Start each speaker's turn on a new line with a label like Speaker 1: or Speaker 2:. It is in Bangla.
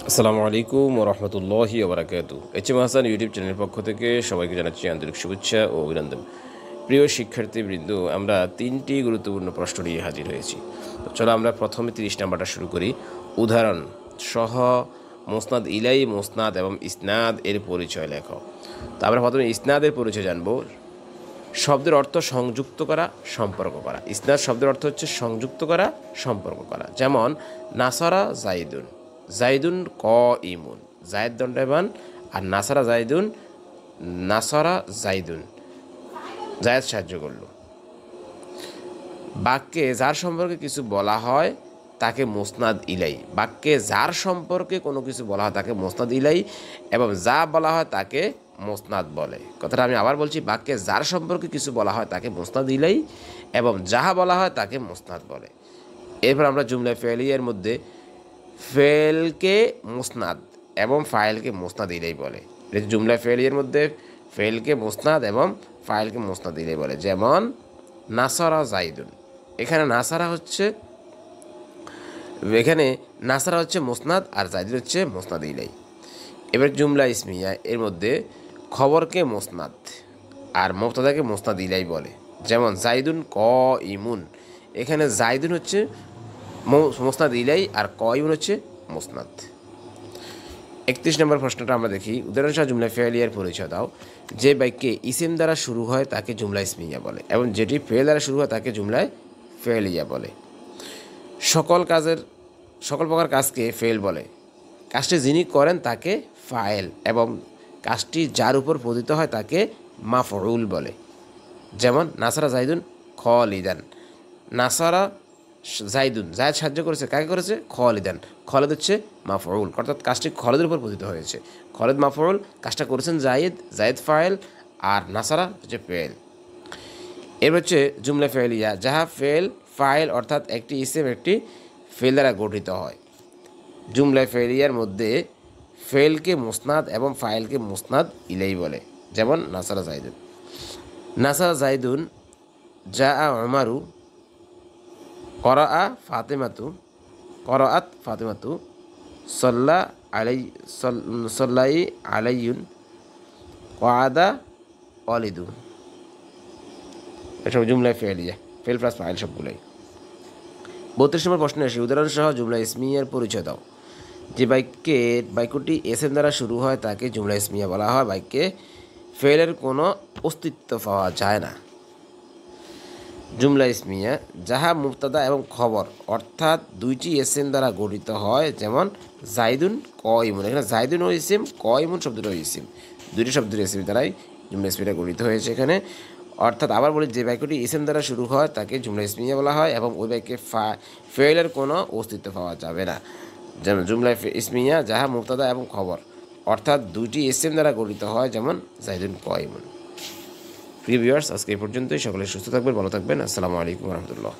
Speaker 1: আসসালামু আলাইকুম ওয়া রাহমাতুল্লাহি ওয়া বারাকাতুহু। এইচএম হাসান ইউটিউব চ্যানেলের পক্ষ থেকে সবাইকে জানাচ্ছি আন্তরিক শুভেচ্ছা ও অভিনন্দন। প্রিয় শিক্ষার্থীবৃন্দ, আমরা 3টি গুরুত্বপূর্ণ প্রশ্ন নিয়ে হাজির হয়েছি। তো চলো আমরা প্রথমে 30 নাম্বারটা শুরু করি। উদাহরণ সহ মুসনাদ ইলাই, মুসনাদ এবং ইসনাদ এর পরিচয় লেখো। তো আমরা প্রথমে ইসনাদের পরিচয় জানবো। শব্দের অর্থ সংযুক্ত করা, সম্পর্ক করা। ইসনাদ শব্দের অর্থ হচ্ছে সংযুক্ত করা, সম্পর্ক করা। যেমন নাসারা জাইদুন, জাইদুন ক ইমুন, জায়দ দণ্ডায়মান, আর নাসারা জাইদুন, নাসারা জাইদুন, জায়দ সাহায্য করল। বাক্যে যার সম্পর্কে কিছু বলা হয় তাকে মুসনাদ ইলাই। বাক্যে যার সম্পর্কে কোনো কিছু বলা হয় তাকে মুসনাদ ইলাই, এবং যা বলা হয় তাকে মুসনাদ বলে। কথাটা আমি আবার বলছি, বাক্যে যার সম্পর্কে কিছু বলা হয় তাকে মুসনাদ ইলাই, এবং যাহা বলা হয় তাকে মুসনাদ বলে। এরপর আমরা জুমলা ফেলিয়ার মধ্যে ফেলকে মুসনাদ এবং ফাইলকে মুসনাদ ইলাই বলে। জুমলা ফেলিয়ার মধ্যে ফেলকে মুসনাদ এবং ফাইলকে মুসনাদ ইলাই বলে। যেমন নাসারা জাইদুন, এখানে নাসারা হচ্ছে মুসনাদ আর জাইদুন হচ্ছে মুসনাদ ইলাই। এবার জুমলা ইসমিয়া এর মধ্যে খবরকে মুসনাদ আর মুবতাদাকে মুসনাদ ইলাই বলে। যেমন জাইদুন ক ইমুন, এখানে জাইদুন হচ্ছে মুসনাদ ইলাই আর ক ইমুন হচ্ছে মুসনাদ। 31 নম্বর প্রশ্নটা আমরা দেখি। উদাহরণসহ জুমলা ফেলিয়ার পরিচয় দাও। যে বাক্যে ইসিম দ্বারা শুরু হয় তাকে জুমলা ইসমিয়া বলে, এবং যেটি ফেল দ্বারা শুরু হয় তাকে জুমলায় ফেলিয়া বলে। সকল প্রকার কাজকে ফেল বলে। কাজটি যিনি করেন তাকে ফাইল, এবং কাজটি যার উপর পতিত হয় তাকে মাফউল বলে। যেমন নাসারা জাইদুন খালিদান, নাসারা জাইদুন, জায়দ সাহায্য করেছে, কাকে করেছে? খালিদান। খালিদ হচ্ছে মাফউল, অর্থাৎ কাজটি খালিদের উপর পতিত হয়েছে। খালিদ মাফউল, কাজটা করেছেন জাইদ, জাইদ ফাইল, আর নাসারা হচ্ছে ফেল। এর হচ্ছে জুমলা ফেলিয়া, যাহা ফেল ফাইল অর্থাৎ একটি ইসিম একটি ফেল দ্বারা গঠিত হয়। জুমলা ফেলিয়ার মধ্যে ফেলকে মুসনাদ এবং ফাইলকে মুসনাদ ইলাই বলে। যেমন নাসারা জাইদুন, নাসারা জাইদুন, জাআ উমারু, করাআত ফাতেমাতু, সল্লাই আলাইয়ুন, ওয়াদা ওয়ালিদু। এসব জুমলা ফেলিয়া, ফেল প্লাস ফাইল সবগুলোই। 32 নম্বর প্রশ্নে আসি। উদাহরণসহ জুমলা ইসমিয়ার পরিচয় দাও। যে বাক্যটি এসএম দ্বারা শুরু হয় তাকে জুমলা ইসমিয়া বলা হয়। বাক্যে ফেলের কোনো অস্তিত্ব পাওয়া যায় না। জুমলা ইসমিয়া যাহা মুবতাদা এবং খবর অর্থাৎ দুইটি এসএম দ্বারা গঠিত হয়। যেমন জাইদুন ক ইমুন, এখানে জাইদুন ও ইসিম, ক ইমুন শব্দটাও ইসিম, দুইটি শব্দের এসএম দ্বারাই জুমলা ইসমিয়াটা গঠিত হয়েছে এখানে। অর্থাৎ আবার বলি, যে বাক্যটি ইসেম দ্বারা শুরু হয় তাকে জুমলা ইসমিয়া বলা হয়, এবং ওই বাক্যে ফেলের কোনো অস্তিত্ব পাওয়া যাবে না। যেমন জুমলা ইসমিয়া যাহা মুবতাদা এবং খবর অর্থাৎ দুইটি ইসেম দ্বারা গঠিত হয়। যেমন জাইদুন ক ইমুন। প্রিয় ভিউয়ার্স, আজকে এই পর্যন্তই। সকলে সুস্থ থাকবেন, ভালো থাকবেন। আসসালামু আলাইকুম ওয়া রাহমাতুল্লাহ।